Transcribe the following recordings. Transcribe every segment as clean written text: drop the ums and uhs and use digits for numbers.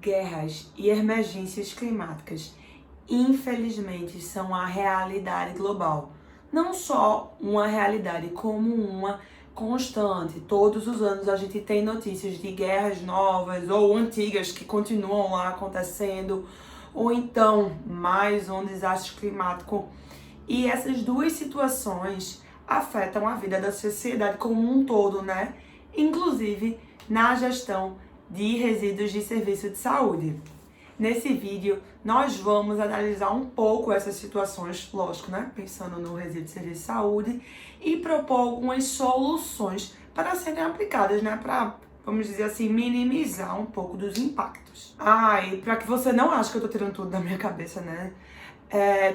Guerras e emergências climáticas, infelizmente, são a realidade global. Não só uma realidade, como uma constante. Todos os anos a gente tem notícias de guerras novas ou antigas que continuam lá acontecendo, ou então mais um desastre climático. E essas duas situações afetam a vida da sociedade como um todo, né? Inclusive na gestão de resíduos de serviço de saúde. Nesse vídeo, nós vamos analisar um pouco essas situações, lógico, né? Pensando no resíduo de serviço de saúde, e propor algumas soluções para serem aplicadas, né? Para, vamos dizer assim, minimizar um pouco dos impactos. E para que você não ache que eu tô tirando tudo da minha cabeça, né?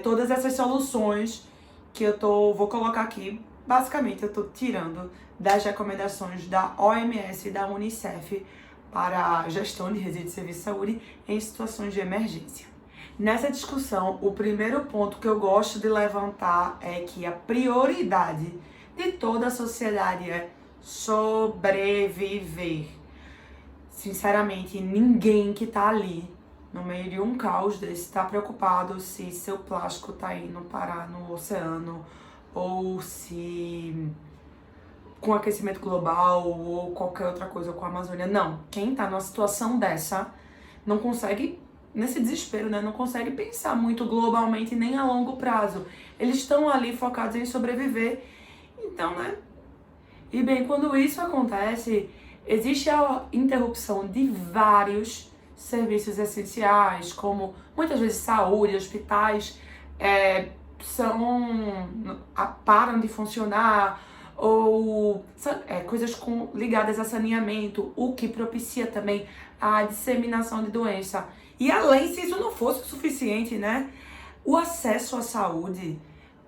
Todas essas soluções que vou colocar aqui, basicamente eu tô tirando das recomendações da OMS e da Unicef para a gestão de resíduos de serviço de saúde em situações de emergência. Nessa discussão, o primeiro ponto que eu gosto de levantar é que a prioridade de toda a sociedade é sobreviver. Sinceramente, ninguém que tá ali no meio de um caos desse está preocupado se seu plástico tá indo parar no oceano ou se com aquecimento global ou qualquer outra coisa com a Amazônia. Não, quem tá numa situação dessa não consegue, nesse desespero, né, não consegue pensar muito globalmente nem a longo prazo. Eles estão ali focados em sobreviver. Então, né? E bem, quando isso acontece, existe a interrupção de vários serviços essenciais, como muitas vezes saúde, hospitais param de funcionar, ou coisas ligadas a saneamento, o que propicia também a disseminação de doença. E além, se isso não fosse o suficiente, né, o acesso à saúde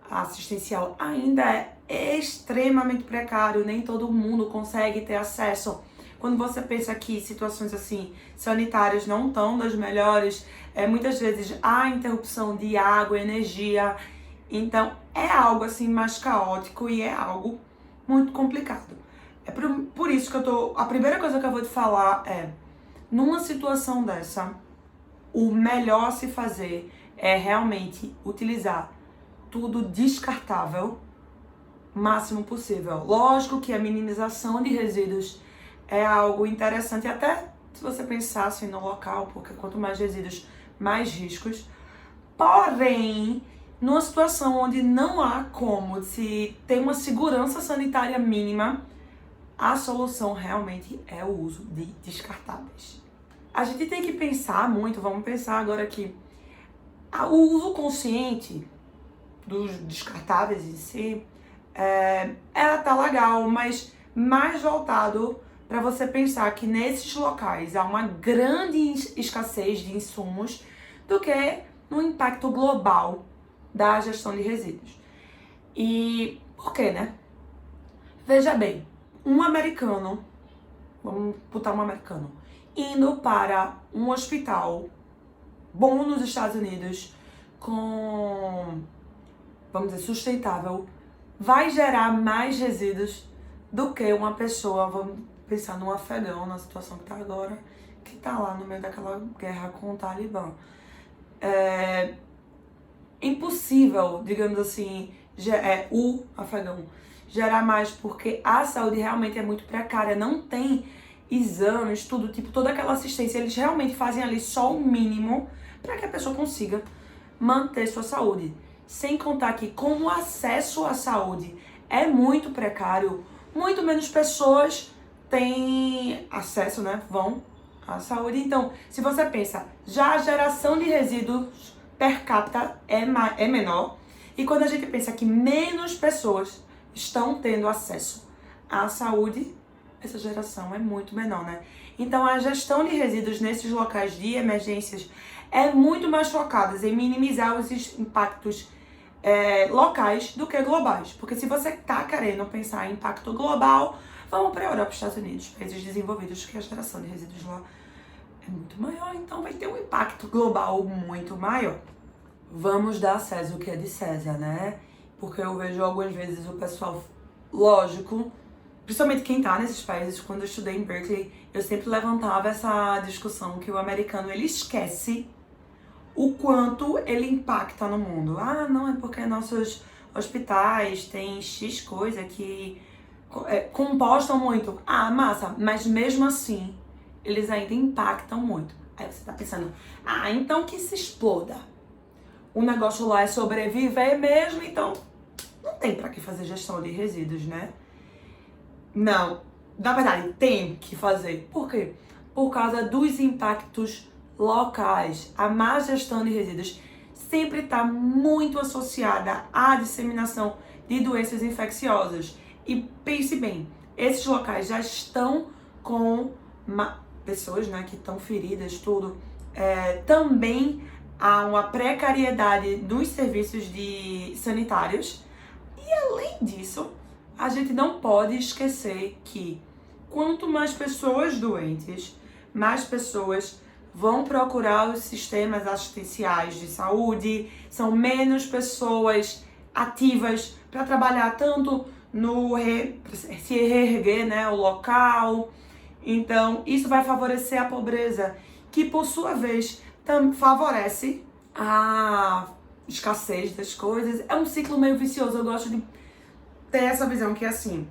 assistencial ainda é extremamente precário, nem todo mundo consegue ter acesso. Quando você pensa que situações assim sanitárias não estão das melhores, muitas vezes há interrupção de água, energia, então é algo assim mais caótico e é algo muito complicado. Por isso que a primeira coisa que eu vou te falar é, numa situação dessa, o melhor a se fazer é realmente utilizar tudo descartável, máximo possível. Lógico que a minimização de resíduos é algo interessante, até se você pensar assim no local, porque quanto mais resíduos, mais riscos. Porém, numa situação onde não há como se ter uma segurança sanitária mínima, a solução realmente é o uso de descartáveis. A gente tem que pensar muito, vamos pensar agora aqui, o uso consciente dos descartáveis em si, ela tá legal, mas mais voltado para você pensar que nesses locais há uma grande escassez de insumos do que no impacto global da gestão de resíduos. E por quê, né? Veja bem, um americano, vamos botar um americano, indo para um hospital bom nos Estados Unidos, vamos dizer, sustentável, vai gerar mais resíduos do que uma pessoa, vamos pensar num afegão, na situação que tá agora, que tá lá no meio daquela guerra com o Talibã. Impossível, digamos assim, o afegão gerar mais, porque a saúde realmente é muito precária, não tem exames, tudo, tipo, toda aquela assistência, eles realmente fazem ali só o mínimo para que a pessoa consiga manter sua saúde. Sem contar que, como o acesso à saúde é muito precário, muito menos pessoas têm acesso, né, vão à saúde. Então, se você pensa, já a geração de resíduos per capita é menor, e quando a gente pensa que menos pessoas estão tendo acesso à saúde, essa geração é muito menor, né? Então a gestão de resíduos nesses locais de emergências é muito mais focada em minimizar os impactos locais do que globais. Porque se você tá querendo pensar em impacto global, vamos para a Europa e Estados Unidos, países desenvolvidos, que a geração de resíduos lá é muito maior, então vai ter um impacto global muito maior. Vamos dar a César o que é de César, né? Porque eu vejo algumas vezes o pessoal, lógico, principalmente quem tá nesses países, quando eu estudei em Berkeley, eu sempre levantava essa discussão que o americano, ele esquece o quanto ele impacta no mundo. Ah, não, é porque nossos hospitais têm X coisa que compostam muito. Ah, massa, mas mesmo assim, eles ainda impactam muito. Aí você tá pensando, ah, então que se exploda. O negócio lá é sobreviver mesmo, então não tem pra que fazer gestão de resíduos, né? Não, na verdade, tem que fazer. Por quê? Por causa dos impactos locais. A má gestão de resíduos sempre está muito associada à disseminação de doenças infecciosas. E pense bem, esses locais já estão com pessoas, né, que estão feridas, tudo. Também há uma precariedade dos serviços sanitários. E além disso, a gente não pode esquecer que quanto mais pessoas doentes, mais pessoas vão procurar os sistemas assistenciais de saúde, são menos pessoas ativas para trabalhar tanto no se reerguer, né, o local. Então, isso vai favorecer a pobreza, que por sua vez favorece a escassez das coisas. É um ciclo meio vicioso. Eu gosto de ter essa visão que, assim,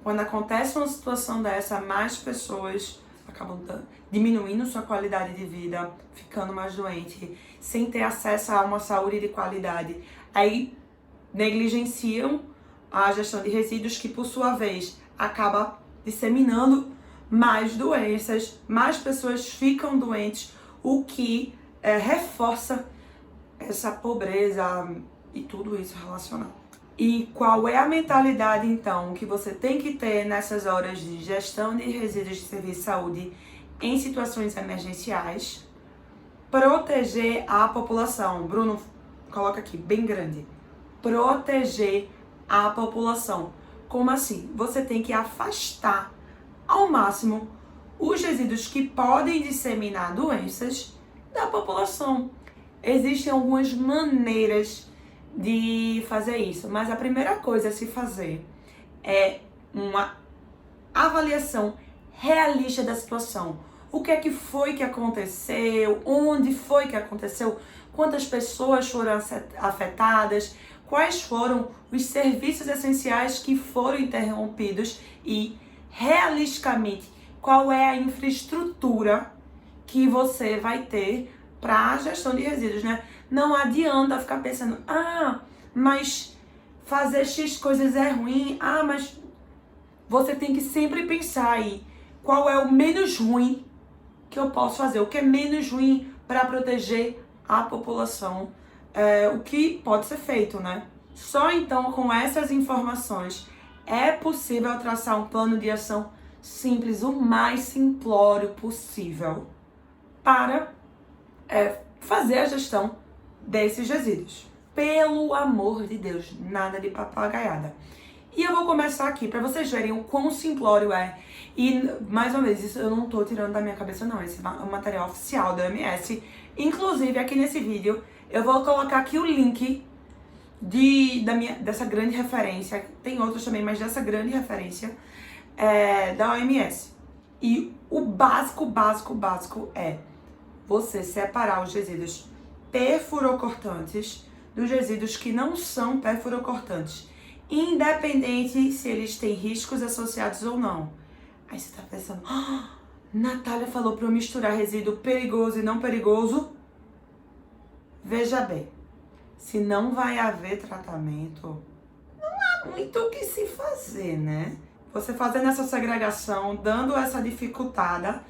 quando acontece uma situação dessa, mais pessoas acabam diminuindo sua qualidade de vida, ficando mais doente, sem ter acesso a uma saúde de qualidade. Aí negligenciam a gestão de resíduos, que por sua vez acaba disseminando mais doenças, mais pessoas ficam doentes, o que reforça essa pobreza e tudo isso relacionado. E qual é a mentalidade, então, que você tem que ter nessas horas de gestão de resíduos de serviço de saúde em situações emergenciais? Proteger a população. Bruno, coloca aqui, bem grande. Proteger a população. Como assim? Você tem que afastar ao máximo os resíduos que podem disseminar doenças da população. Existem algumas maneiras de fazer isso, mas a primeira coisa a se fazer é uma avaliação realista da situação. O que é que foi que aconteceu? Onde foi que aconteceu? Quantas pessoas foram afetadas? Quais foram os serviços essenciais que foram interrompidos? E, realisticamente, qual é a infraestrutura que você vai ter para a gestão de resíduos, né? Não adianta ficar pensando, mas fazer X coisas é ruim, mas você tem que sempre pensar aí qual é o menos ruim que eu posso fazer, o que é menos ruim para proteger a população, o que pode ser feito, né? Só então, com essas informações, é possível traçar um plano de ação simples, o mais simplório possível, para fazer a gestão desses resíduos. Pelo amor de Deus, nada de papagaiada. E eu vou começar aqui para vocês verem o quão simplório é. E, mais uma vez, isso eu não tô tirando da minha cabeça não, esse é um material oficial da OMS. Inclusive, aqui nesse vídeo, eu vou colocar aqui o link dessa grande referência. Tem outros também, mas dessa grande referência da OMS. E o básico é você separar os resíduos perfurocortantes dos resíduos que não são perfurocortantes, independente se eles têm riscos associados ou não. Aí você tá pensando, Natália falou para eu misturar resíduo perigoso e não perigoso. Veja bem, se não vai haver tratamento, não há muito o que se fazer, né? Você fazendo essa segregação, dando essa dificultada,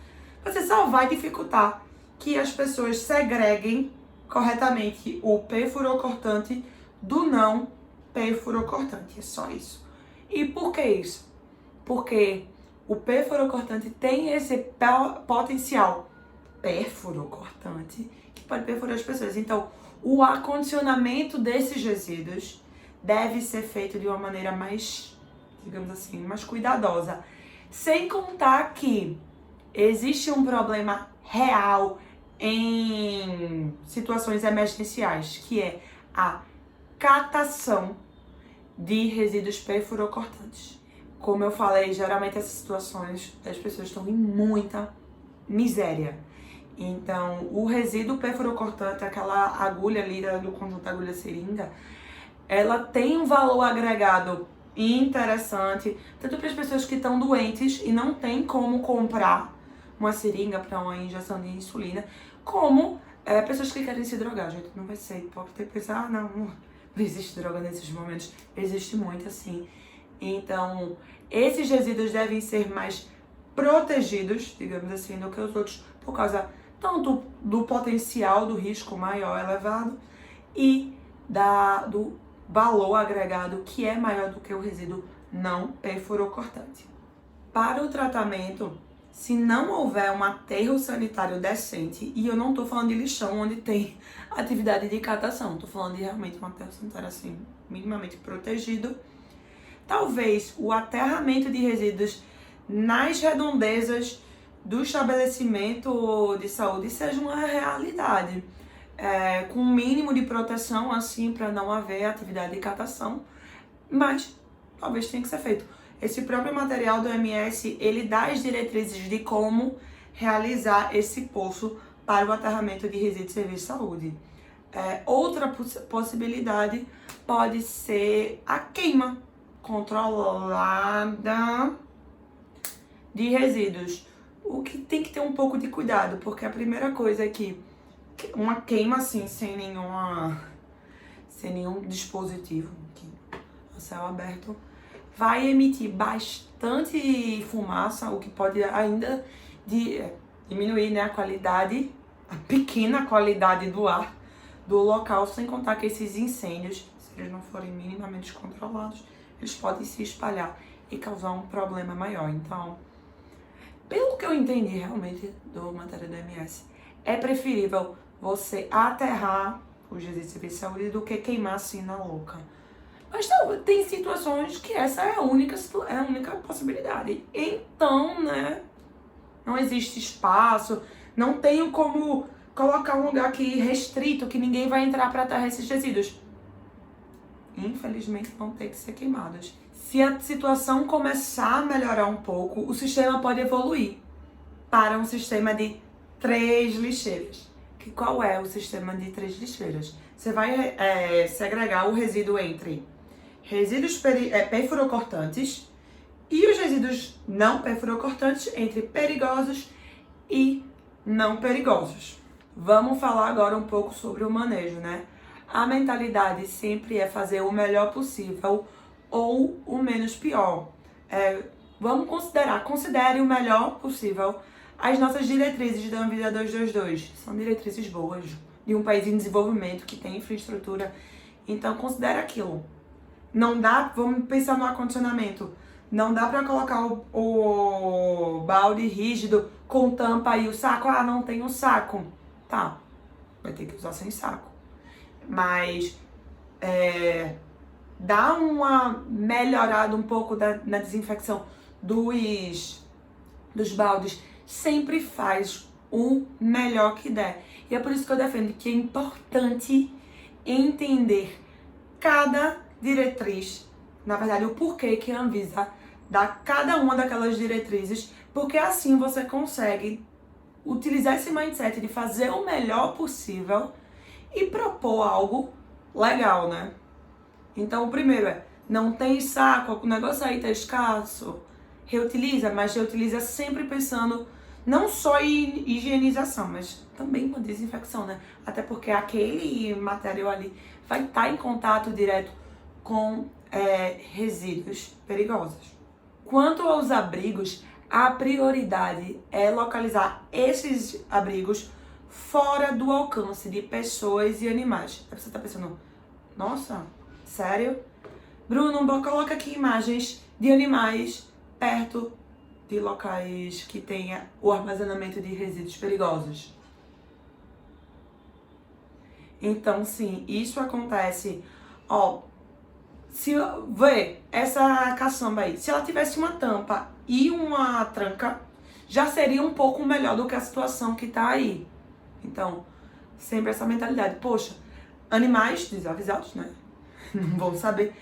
você só vai dificultar que as pessoas segreguem corretamente o perfurocortante do não perfurocortante. É só isso. E por que isso? Porque o perfurocortante tem esse potencial perfurocortante que pode perfurar as pessoas. Então, o acondicionamento desses resíduos deve ser feito de uma maneira mais, digamos assim, mais cuidadosa. Sem contar que existe um problema real em situações emergenciais, que é a catação de resíduos perfurocortantes. Como eu falei, geralmente essas situações as pessoas estão em muita miséria. Então, o resíduo perfurocortante, aquela agulha ali do conjunto agulha-seringa, ela tem um valor agregado interessante, tanto para as pessoas que estão doentes e não tem como comprar uma seringa para uma injeção de insulina, como pessoas que querem se drogar. Gente, não vai ser hipócrita e pensar, ah, não existe droga nesses momentos. Existe muito, assim. Então, esses resíduos devem ser mais protegidos, digamos assim, do que os outros, por causa tanto do potencial do risco maior elevado e do valor agregado que é maior do que o resíduo não perfurocortante. Para o tratamento, se não houver um aterro sanitário decente, e eu não estou falando de lixão onde tem atividade de catação, estou falando de realmente um aterro sanitário assim, minimamente protegido, talvez o aterramento de resíduos nas redondezas do estabelecimento de saúde seja uma realidade, com um mínimo de proteção, assim, para não haver atividade de catação, mas talvez tenha que ser feito. Esse próprio material do OMS, ele dá as diretrizes de como realizar esse poço para o aterramento de resíduos de serviço de saúde. Outra possibilidade pode ser a queima controlada de resíduos. O que tem que ter um pouco de cuidado, porque a primeira coisa é que uma queima assim, sem nenhum dispositivo, aqui, a céu aberto, vai emitir bastante fumaça, o que pode ainda diminuir, né, a pequena qualidade do ar do local, sem contar que esses incêndios, se eles não forem minimamente controlados, eles podem se espalhar e causar um problema maior. Então, pelo que eu entendi realmente do matéria do MS, é preferível você aterrar os resíduos de serviço de saúde do que queimar assim na louca. Mas tem situações que essa é a única possibilidade. Então, né, não existe espaço, não tenho como colocar um lugar aqui restrito que ninguém vai entrar para aterrar esses resíduos. Infelizmente vão ter que ser queimados. Se a situação começar a melhorar um pouco, o sistema pode evoluir para um sistema de 3 lixeiras. Qual é o sistema de 3 lixeiras? Você vai segregar o resíduo entre resíduos perfurocortantes e os resíduos não perfurocortantes entre perigosos e não perigosos. Vamos falar agora um pouco sobre o manejo, né? A mentalidade sempre é fazer o melhor possível ou o menos pior. Considere o melhor possível. As nossas diretrizes da Anvisa 222 são diretrizes boas de um país em desenvolvimento que tem infraestrutura. Então, considere aquilo. Não dá, vamos pensar no acondicionamento. Não dá para colocar o balde rígido com tampa e o saco. Ah, não tem um saco. Tá, vai ter que usar sem saco. Mas dá uma melhorada um pouco na desinfecção dos baldes. Sempre faz o melhor que der. E é por isso que eu defendo que é importante entender cada diretriz, na verdade, o porquê que a Anvisa dá cada uma daquelas diretrizes, porque assim você consegue utilizar esse mindset de fazer o melhor possível e propor algo legal, né? Então, o primeiro não tem saco, o negócio aí tá escasso, reutiliza, mas reutiliza sempre pensando não só em higienização, mas também com desinfecção, né? Até porque aquele material ali vai estar em contato direto com resíduos perigosos. Quanto aos abrigos, a prioridade é localizar esses abrigos fora do alcance de pessoas e animais. Aí você tá pensando, nossa, sério? Bruno, coloca aqui imagens de animais perto de locais que tenha o armazenamento de resíduos perigosos. Então, sim, isso acontece. Se vê essa caçamba aí, se ela tivesse uma tampa e uma tranca, já seria um pouco melhor do que a situação que tá aí. Então, sempre essa mentalidade. Poxa, animais desavisados, né? Não vão saber.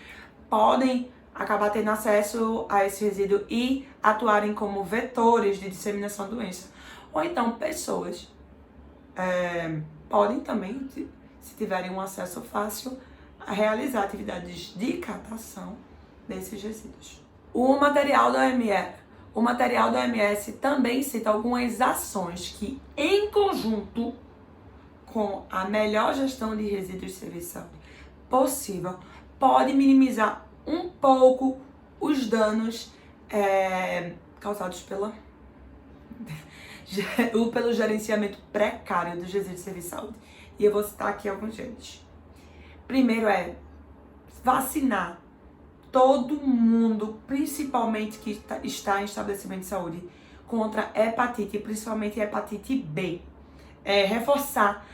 Podem acabar tendo acesso a esse resíduo e atuarem como vetores de disseminação da doença. Ou então, pessoas podem também, se tiverem um acesso fácil, a realizar atividades de catação desses resíduos. O material da OMS também cita algumas ações que, em conjunto com a melhor gestão de resíduos de serviço de saúde possível, pode minimizar um pouco os danos causados pelo gerenciamento precário dos resíduos de serviço de saúde. E eu vou citar aqui alguns deles. Primeiro é vacinar todo mundo, principalmente que está em estabelecimento de saúde, contra hepatite, principalmente hepatite B. Reforçar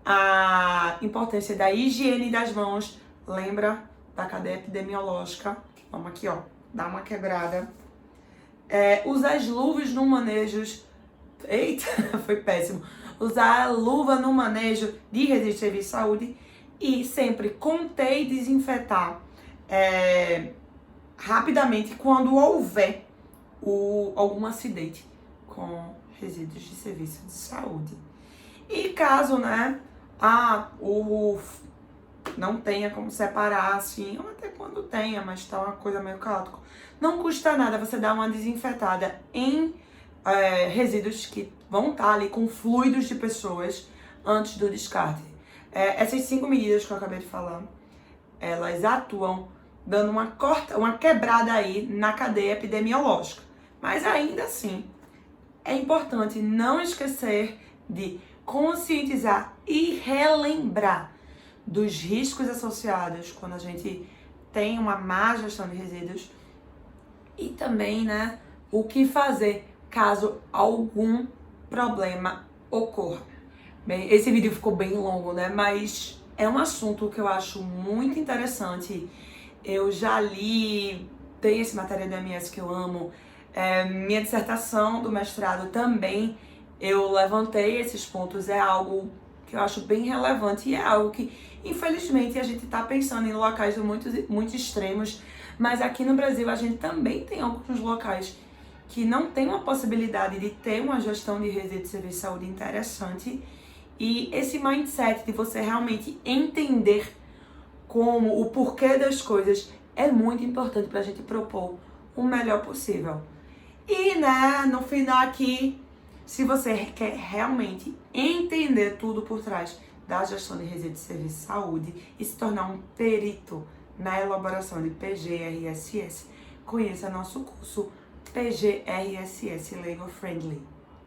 a importância da higiene das mãos. Lembra da cadeia epidemiológica? Vamos aqui, ó, dar uma quebrada. Usar as luvas no manejo. Eita, foi péssimo. Usar a luva no manejo de resíduos de serviço de saúde e sempre conter e desinfetar rapidamente quando houver algum acidente com resíduos de serviço de saúde. E caso, não tenha como separar assim, ou até quando tenha, mas tá uma coisa meio caótica, não custa nada você dar uma desinfetada em resíduos que vão estar ali com fluidos de pessoas antes do descarte. Essas 5 medidas que eu acabei de falar, elas atuam dando uma quebrada aí na cadeia epidemiológica. Mas ainda assim, é importante não esquecer de conscientizar e relembrar dos riscos associados quando a gente tem uma má gestão de resíduos e também, o que fazer caso algum problema ocorra. Bem, esse vídeo ficou bem longo, mas é um assunto que eu acho muito interessante. Eu já li, tem esse material da OMS que eu amo. Minha dissertação do mestrado também, eu levantei esses pontos. É algo que eu acho bem relevante e é algo que, infelizmente, a gente está pensando em locais muito extremos, mas aqui no Brasil a gente também tem alguns locais que não tem uma possibilidade de ter uma gestão de resíduos de serviço de saúde interessante. E esse mindset de você realmente entender o porquê das coisas é muito importante para a gente propor o melhor possível. E, no final aqui, se você quer realmente entender tudo por trás da gestão de resíduos de serviço de saúde e se tornar um perito na elaboração de PGRSS, conheça nosso curso PGRSS Legal Friendly.